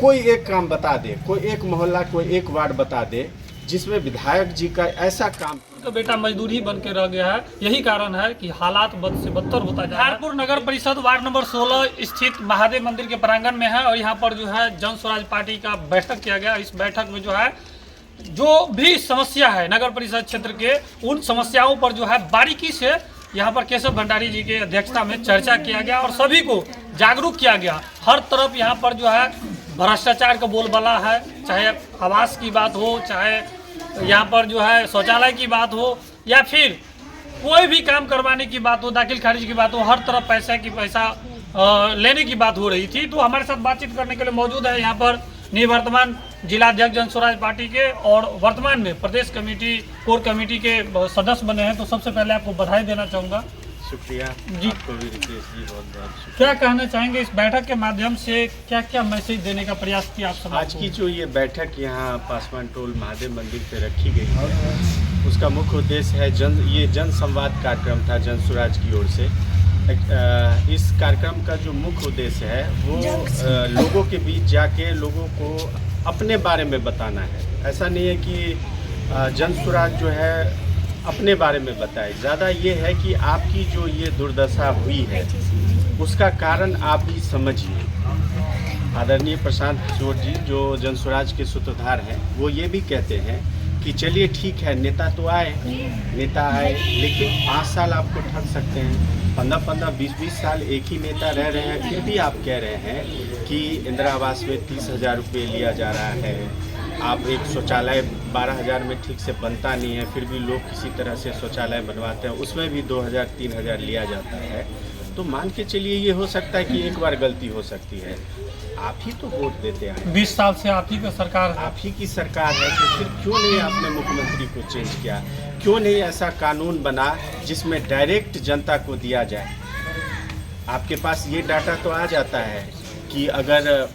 कोई एक काम बता दे, कोई एक मोहल्ला, कोई एक वार्ड बता दे जिसमें विधायक जी का ऐसा काम। तो बेटा मजदूर ही बन के रह गया है। यही कारण है कि हालात बद से बदतर होता जा रहा है। बिहारपुर नगर परिषद वार्ड नंबर 16 स्थित महादेव मंदिर के प्रांगण में है और यहाँ पर जो है जन स्वराज पार्टी का बैठक किया गया। इस बैठक में जो है जो भी समस्या है नगर परिषद क्षेत्र के, उन समस्याओं पर जो है बारीकी से यहाँ पर केशव भंडारी जी के अध्यक्षता में चर्चा किया गया और सभी को जागरूक किया गया। हर तरफ यहाँ पर जो है भ्रष्टाचार का बोलबाला है, चाहे आवास की बात हो, चाहे यहाँ पर जो है शौचालय की बात हो, या फिर कोई भी काम करवाने की बात हो, दाखिल खारिज की बात हो, हर तरफ पैसा लेने की बात हो रही थी। तो हमारे साथ बातचीत करने के लिए मौजूद है यहाँ पर निवर्तमान जिलाध्यक्ष जन स्वराज पार्टी के और वर्तमान में प्रदेश कमेटी कोर कमेटी के सदस्य बने हैं। तो सबसे पहले आपको बधाई देना चाहूँगा। शुक्रिया जी। आपको भी रितेश जी, बहुत बहुत शुक्रिया। क्या कहना चाहेंगे इस बैठक के माध्यम से, क्या क्या मैसेज देने का प्रयास किया आप सब? आज की जो ये बैठक यहाँ पासवान टोल महादेव मंदिर पे रखी गई है, उसका मुख्य उद्देश्य है ये जन संवाद कार्यक्रम था जन स्वराज की ओर से। इस कार्यक्रम का जो मुख्य उद्देश्य है वो लोगों के बीच जाके लोगों को अपने बारे में बताना है। ऐसा नहीं है कि जन स्वराज जो है अपने बारे में बताए, ज़्यादा ये है कि आपकी जो ये दुर्दशा हुई है उसका कारण आप ही समझिए। आदरणीय प्रशांत किशोर जी जो जन स्वराज के सूत्रधार हैं, वो ये भी कहते हैं कि चलिए ठीक है, नेता तो आए, लेकिन 5 साल आपको ठग सकते हैं, 15-15, 20-20 साल एक ही नेता रह रहे हैं, फिर भी आप कह रहे हैं कि इंदिरा आवास में 30,000 रुपये लिया जा रहा है। आप एक शौचालय 12,000 में ठीक से बनता नहीं है, फिर भी लोग किसी तरह से शौचालय बनवाते हैं, उसमें भी 2,000-3,000 लिया जाता है। तो मान के चलिए ये हो सकता है कि एक बार गलती हो सकती है। आप ही तो वोट देते हैं, 20 साल से आप ही का सरकार है, आप ही की सरकार है, तो फिर क्यों नहीं आपने मुख्यमंत्री को चेंज किया? क्यों नहीं ऐसा कानून बना जिसमें डायरेक्ट जनता को दिया जाए? आपके पास ये डाटा तो आ जाता है कि अगर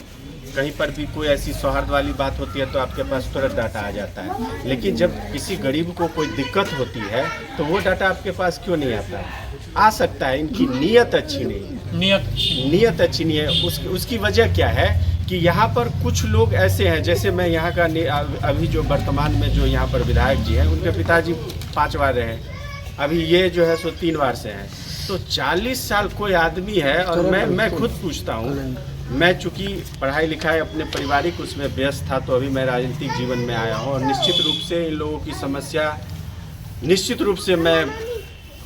कहीं पर भी कोई ऐसी सौहार्द वाली बात होती है तो आपके पास तुरंत डाटा आ जाता है, लेकिन जब किसी गरीब को कोई दिक्कत होती है तो वो डाटा आपके पास क्यों नहीं आता है? आ सकता है, इनकी नीयत अच्छी नहीं है, नीयत अच्छी नहीं है। उसकी वजह क्या है कि यहाँ पर कुछ लोग ऐसे हैं, जैसे मैं यहाँ का अभी जो वर्तमान में जो यहाँ पर विधायक जी हैं, उनके पिताजी 5 बार रहे, अभी ये जो है सो 3 बार से हैं। तो 40 साल कोई आदमी है। और मैं खुद पूछता हूँ, मैं चूँकि पढ़ाई लिखाई अपने पारिवारिक उसमें व्यस्त था, तो अभी मैं राजनीतिक जीवन में आया हूँ और निश्चित रूप से इन लोगों की समस्या, निश्चित रूप से मैं,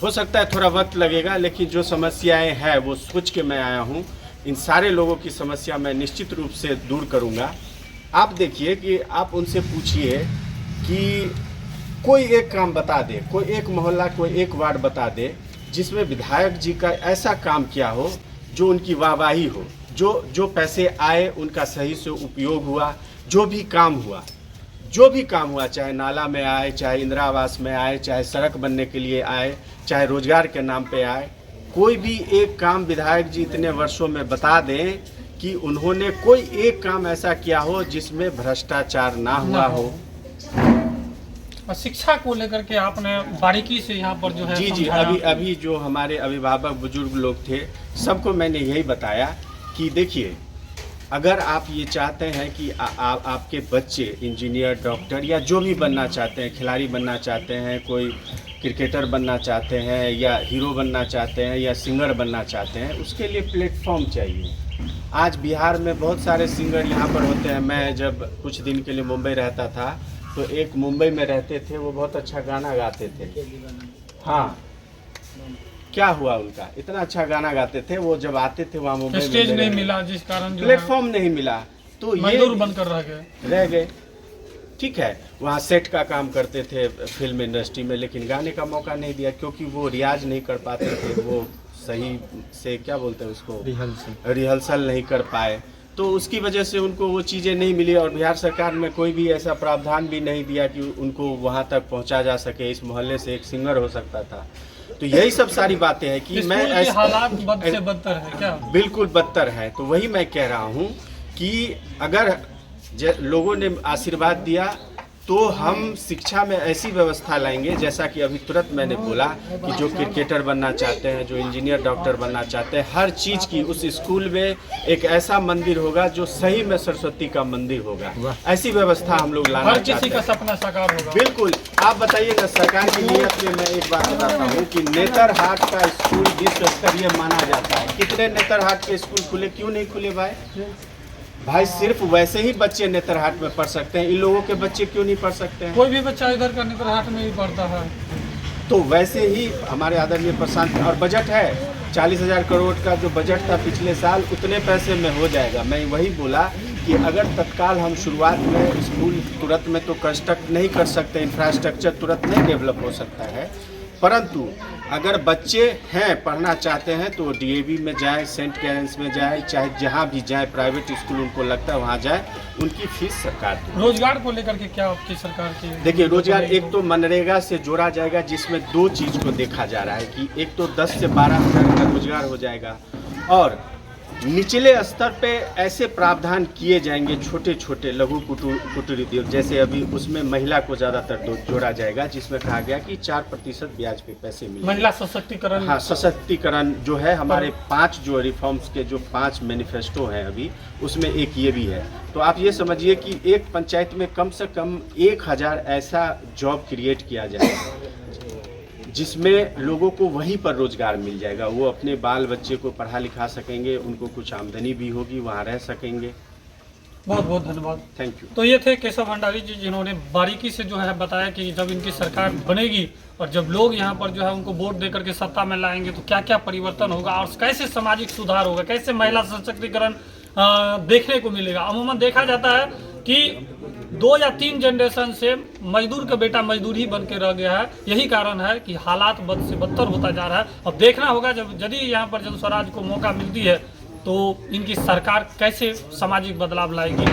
हो सकता है थोड़ा वक्त लगेगा, लेकिन जो समस्याएं हैं वो सोच के मैं आया हूँ। इन सारे लोगों की समस्या मैं निश्चित रूप से दूर करूँगा। आप देखिए कि आप उनसे पूछिए कि कोई एक काम बता दे, कोई एक मोहल्ला, कोई एक वार्ड बता दे जिसमें विधायक जी का ऐसा काम किया हो जो उनकी वाहवाही हो, जो पैसे आए उनका सही से उपयोग हुआ, जो भी काम हुआ, चाहे नाला में आए, चाहे इंदिरा आवास में आए, चाहे सड़क बनने के लिए आए, चाहे रोजगार के नाम पे आए, कोई भी एक काम विधायक जी इतने वर्षों में बता दें कि उन्होंने कोई एक काम ऐसा किया हो जिसमें भ्रष्टाचार ना हुआ हो। और शिक्षा को लेकर के आपने बारीकी से यहाँ पर जो है जी, अभी जो हमारे अभिभावक बुजुर्ग लोग थे, सबको मैंने यही बताया कि देखिए, अगर आप ये चाहते हैं कि आपके बच्चे इंजीनियर, डॉक्टर या जो भी बनना चाहते हैं, खिलाड़ी बनना चाहते हैं, कोई क्रिकेटर बनना चाहते हैं, या हीरो बनना चाहते हैं, या सिंगर बनना चाहते हैं, उसके लिए प्लेटफॉर्म चाहिए। आज बिहार में बहुत सारे सिंगर यहाँ पर होते हैं। मैं जब कुछ दिन के लिए मुंबई रहता था तो एक मुंबई में रहते थे, वो बहुत अच्छा गाना गाते थे। हाँ, क्या हुआ उनका? इतना अच्छा गाना गाते थे, वो जब आते थे वहाँ मुंबई में स्टेज नहीं मिला, जिस कारण प्लेटफॉर्म नहीं मिला, तो ये मजदूर बनकर रह गए। ठीक है, वहाँ सेट का काम करते थे फिल्म इंडस्ट्री में, लेकिन गाने का मौका नहीं दिया क्योंकि वो रियाज नहीं कर पाते थे, वो सही से क्या बोलते हैं उसको, रिहर्सल नहीं कर पाए, तो उसकी वजह से उनको वो चीज़ें नहीं मिली। और बिहार सरकार में कोई भी ऐसा प्रावधान भी नहीं दिया कि उनको वहाँ तक पहुँचा जा सके। इस मोहल्ले से एक सिंगर हो सकता था। तो यही सब सारी बातें हैं कि मैं ऐसे हालात बद से बदतर है क्या? बिल्कुल बदतर है। तो वही मैं कह रहा हूँ कि अगर लोगों ने आशीर्वाद दिया तो हम शिक्षा में ऐसी व्यवस्था लाएंगे, जैसा कि अभी तुरंत मैंने बोला कि जो क्रिकेटर बनना चाहते हैं, जो इंजीनियर डॉक्टर बनना चाहते हैं, हर चीज़ की उस स्कूल में एक ऐसा मंदिर होगा जो सही में सरस्वती का मंदिर होगा। ऐसी व्यवस्था हम लोग लाना हर चाहते किसी का हैं। सपना साकार होगा। बिल्कुल। आप बताइए ना, सरकार की नीयत में मैं एक बात बताता हूँ कि नेतरहाट का स्कूल विश्व स्तरीय माना जाता है। कितने नेतरहाट के स्कूल खुले, क्यों नहीं खुले भाई? सिर्फ वैसे ही बच्चे नेतरहाट में पढ़ सकते हैं, इन लोगों के बच्चे क्यों नहीं पढ़ सकते हैं? कोई भी बच्चा इधर का नेतरहाट में ही पढ़ता है। तो वैसे ही हमारे आदरणीय प्रशांत, और बजट है 40,000 करोड़ का जो बजट था पिछले साल, उतने पैसे में हो जाएगा। मैं वही बोला कि अगर तत्काल हम शुरुआत में स्कूल तुरंत में तो कंस्ट्रक्ट नहीं कर सकते, इंफ्रास्ट्रक्चर तुरंत नहीं डेवलप हो सकता है, परंतु अगर बच्चे हैं पढ़ना चाहते हैं तो डीएवी में जाए, सेंट कैरेंस में जाए, चाहे जहाँ भी जाए, प्राइवेट स्कूल उनको लगता है वहाँ जाए, उनकी फीस सरकार देगी। रोजगार को लेकर के क्या आपकी सरकार की? देखिए, रोजगार एक तो मनरेगा से जोड़ा जाएगा, जिसमें दो चीज़ को देखा जा रहा है कि एक तो 10 से 12 हज़ार का रोजगार हो जाएगा, और निचले स्तर पे ऐसे प्रावधान किए जाएंगे, छोटे छोटे लघु कुटीर उद्योग, जैसे अभी उसमें महिला को ज़्यादातर जोड़ा जाएगा, जिसमें कहा गया कि 4% ब्याज पे पैसे मिलेंगे। महिला सशक्तिकरण। हाँ, सशक्तिकरण जो है, हमारे 5 जो रिफॉर्म्स के जो 5 मैनिफेस्टो हैं अभी, उसमें एक ये भी है। तो आप ये समझिए कि एक पंचायत में कम से कम 1000 ऐसा जॉब क्रिएट किया जाएगा जिसमें लोगों को वहीं पर रोजगार मिल जाएगा। वो अपने बाल बच्चे को पढ़ा लिखा सकेंगे, उनको कुछ आमदनी भी होगी, वहाँ रह सकेंगे। बहुत बहुत धन्यवाद। Thank you. तो ये थे केशव भंडारी जी, जिन्होंने बारीकी से जो है बताया कि जब इनकी सरकार बनेगी और जब लोग यहाँ पर जो है उनको वोट देकर के सत्ता में लाएंगे तो क्या क्या परिवर्तन होगा और कैसे सामाजिक सुधार होगा, कैसे महिला सशक्तिकरण देखने को मिलेगा। अमूमन देखा जाता है कि 2 या 3 जनरेशन से मजदूर का बेटा मजदूर ही बन के रह गया है। यही कारण है कि हालात बद से बदतर होता जा रहा है। अब देखना होगा जब यदि यहाँ पर जनस्वराज को मौका मिलती है तो इनकी सरकार कैसे सामाजिक बदलाव लाएगी।